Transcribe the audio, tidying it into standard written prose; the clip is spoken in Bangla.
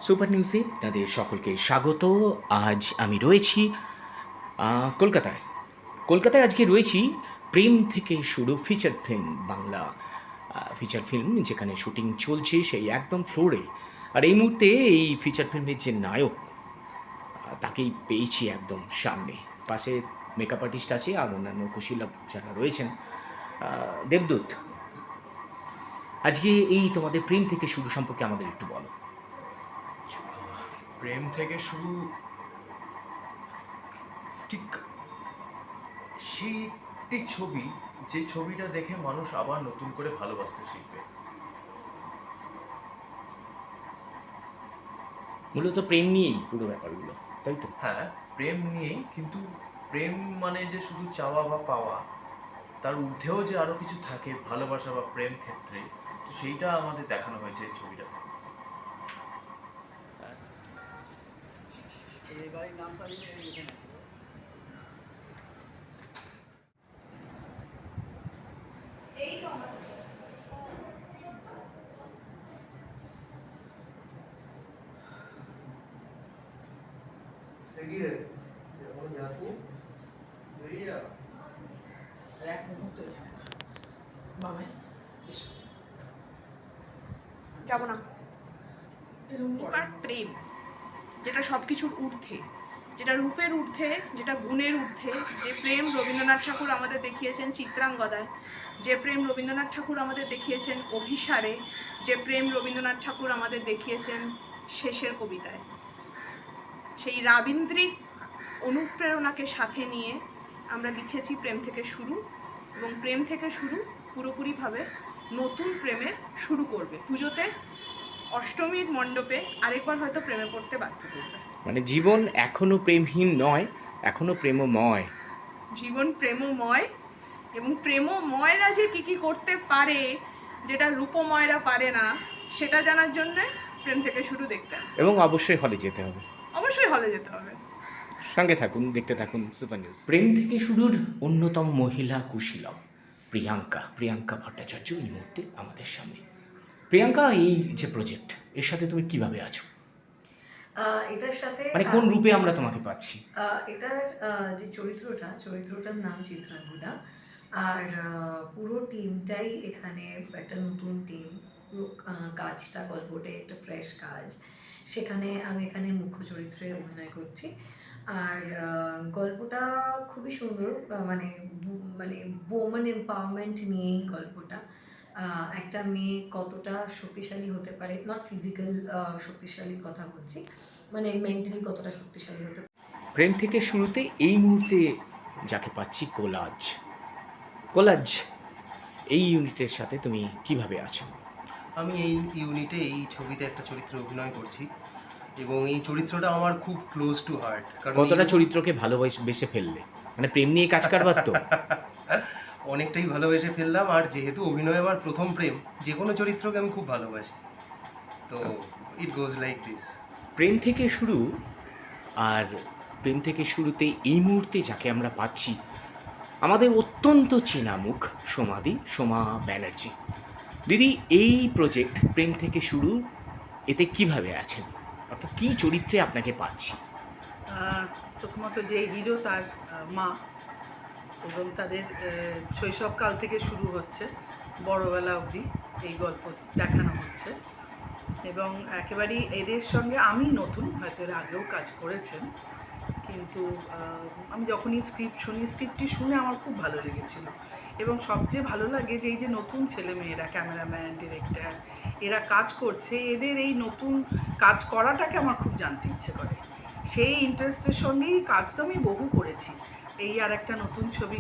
সুপার নিউজে আপনাদের সকলকে স্বাগত। আজ আমি রয়েছি কলকাতায়। আজকে রয়েছি প্রেম থেকে শুরু feature film, Bangla feature film যেখানে শুটিং চলছে সেই একদম ফ্লোরে। আর এই মুহূর্তে এই ফিচার ফিল্মের যে নায়ক তাকেই পেয়েছি একদম সামনে। পাশে মেকআপ আর্টিস্ট আছে আর অন্যান্য কুশীলব যারা রয়েছেন। দেবদূত, আজকে এই তোমাদের প্রেম থেকে শুরু সম্পর্কে আমাদের একটু বলো। প্রেম থেকে শুরু ঠিক সেই একটি ছবি, যে ছবিটা দেখে মানুষ আবার নতুন করে ভালোবাসতে শিখবে। মূলত প্রেম নিয়েই পুরো ব্যাপারগুলো, তাই তো? হ্যাঁ, প্রেম নিয়েই, কিন্তু প্রেম মানে যে শুধু চাওয়া বা পাওয়া, তার ঊর্ধ্বেও যে আরো কিছু থাকে ভালোবাসা বা প্রেম ক্ষেত্রে, তো সেইটা আমাদের দেখানো হয়েছে এই ছবিটাতে। যাবো না। আর প্রেম যেটা সব কিছুর ঊর্ধ্বে, যেটা রূপের ঊর্ধ্বে, যেটা গুণের ঊর্ধ্বে, যে প্রেম রবীন্দ্রনাথ ঠাকুর আমাদের দেখিয়েছেন চিত্রাঙ্গদায়, যে প্রেম রবীন্দ্রনাথ ঠাকুর আমাদের দেখিয়েছেন অভিসারে, যে প্রেম রবীন্দ্রনাথ ঠাকুর আমাদের দেখিয়েছেন শেষের কবিতায়, সেই রাবীন্দ্রিক অনুপ্রেরণাকে সাথে নিয়ে আমরা লিখেছি প্রেম থেকে শুরু। এবং প্রেম থেকে শুরু পুরোপুরিভাবে নতুন প্রেমে শুরু করবে। পুজোতে অষ্টমীর মণ্ডপে আরেকবার হয়তো প্রেমে পড়তে বাধ্য করবে। মানে জীবন এখনো প্রেমহীন নয়, এখনো প্রেমময়। জীবন প্রেমময়, এবং প্রেমময়রা যে কী করতে পারে যেটা রূপময়রা পারে না, সেটা জানার জন্য প্রেম থেকে শুরু দেখতে আসতে। এবং অবশ্যই হলে যেতে হবে, অবশ্যই হলে যেতে হবে। সঙ্গে থাকুন, দেখতে থাকুন সুপার নিউজ। প্রেম থেকে শুরুর অন্যতম মহিলা কুশীলব প্রিয়াঙ্কা ভট্টাচার্য এই মুহূর্তে আমাদের সামনে। প্রিয়াঙ্কা, এই যে প্রজেক্ট, এর সাথে তুমি কিভাবে আছো? এটার সাথে মানে কোন রূপে আমরা তোমাকে পাচ্ছি? এটার যে চরিত্রটার নাম চিত্রাঙ্গদা। আর পুরো টিমটাই এখানে একটা নতুন টিম। পুরো কাজটা, গল্পটা একটা ফ্রেশ কাজ। সেখানে আমি এখানে মুখ্য চরিত্রে অভিনয় করছি। আর গল্পটা খুবই সুন্দর, মানে ওমেন এম্পাওয়ারমেন্ট নিয়েই গল্পটা। একটা মেয়ে কতটা শক্তিশালী হতে পারে, নট ফিজিক্যাল শক্তিশালীর কথা বলছি, মানে মেন্টালি কতটা শক্তিশালী হতে পারে। প্রেম থেকে শুরুতে এই মুহূর্তে যাকে পাচ্ছি, কোলাজ, এই ইউনিটের সাথে তুমি কিভাবে আছো? আমি এই ইউনিটে, এই ছবিতে একটা চরিত্রে অভিনয় করছি, এবং এই চরিত্রটা আমার খুব ক্লোজ টু হার্ট। কারণ কতটা চরিত্রকে ভালোবেসে ফেললে, মানে প্রেম নিয়ে কাজ কারবার তো? অনেকটাই ভালোবেসে ফেললাম। আর যেহেতু অভিনয় আমার প্রথম প্রেম, যে কোনো চরিত্রকে আমি খুব ভালোবাসি, তো ইট গোজ লাইক দিস। প্রেম থেকে শুরু, আর প্রেম থেকে শুরুতে এই মুহূর্তে যাকে আমরা পাচ্ছি, আমাদের অত্যন্ত চেনা মুখ, সোমা ব্যানার্জি। দিদি, এই প্রজেক্ট প্রেম থেকে শুরু, এতে কিভাবে আছেন, অর্থাৎ কী চরিত্রে আপনাকে পাচ্ছি? প্রথমত যে হিরো তার মা, এবং তাদের শৈশবকাল থেকে শুরু হচ্ছে, বড়বেলা অবধি এই গল্প দেখানো হচ্ছে। এবং একেবারেই এদের সঙ্গে আমি নতুন, হয়তো এর আগেও কাজ করেছেন, কিন্তু আমি যখনই স্ক্রিপ্টটি শুনে আমার খুব ভালো লেগেছিল। এবং সবচেয়ে ভালো লাগে যে এই যে নতুন ছেলেমেয়েরা, ক্যামেরাম্যান, ডিরেক্টর, এরা কাজ করছে, এদের এই নতুন কাজ করাটাকে আমার খুব জানতে ইচ্ছে করে। সেই ইন্টারেস্টের সঙ্গেই কাজ তো আমি বহু করেছি, এই আর একটা নতুন ছবি